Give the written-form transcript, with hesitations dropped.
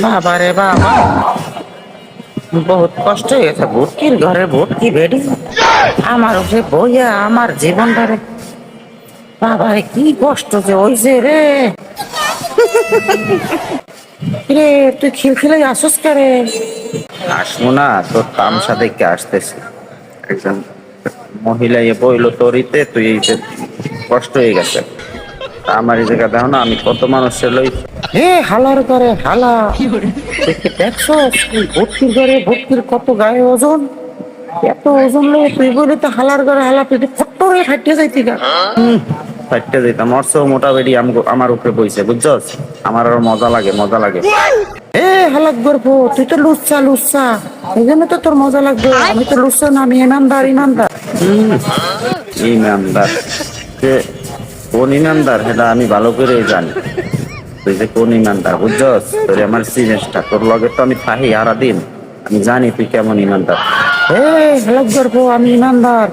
বাবা রে বাবা, বহুত কষ্ট হয়ে গেছে। ভুটকির ঘরে ভুটকি বেডি আমার উপরে বইয়া আমার জীবনটারে, বাবা রে কি কষ্ট যে হইছে রে। রে তুই খিলখিলাই আসস কে রে? আসবো না, তোর তামসা দেখে আসতেছি। একজন মহিলা এ বইলো তোরিতে, তুই এই যে কষ্ট হয়ে গেছে। তা আমার এই জায়গা দেখো না, আমি কত মানুষের লই। হে হালার ঘরে হালা, দেখে দেখছস তুই ভুটকির ঘরে ভুটকির কত গায়ে ওজন, এত ওজন লয়ে তুই বলে তো হালার ঘরে হালা, তুই ফটো হয়ে ফাটিয়ে যাইতি গা। ফাইটটা যেতাম মরসো মোটা বেডি আমার উপরে বইছে, বুঝছস? আমার আরো মজা লাগে, মজা লাগে। এ হালাক গর্ব, তুই তো লুচ্চা লুচ্চা, এই জন্য তো তোর মজা লাগবে। আমি তো লুচ্চা না, আমি ইমানদার ইমানদার। ইমানদার? যে কোন ইমানদার সেটা আমি ভালো করে জানি। তুই যে কোন ইমানদার বুঝছস? তোর আমার সিরিয়াসটা, তোর লগে তো আমি থাকি সারাদিন, আমি জানি তুই কেমন ইমানদার। এ হালাক গর্ব, আমি ইমানদার।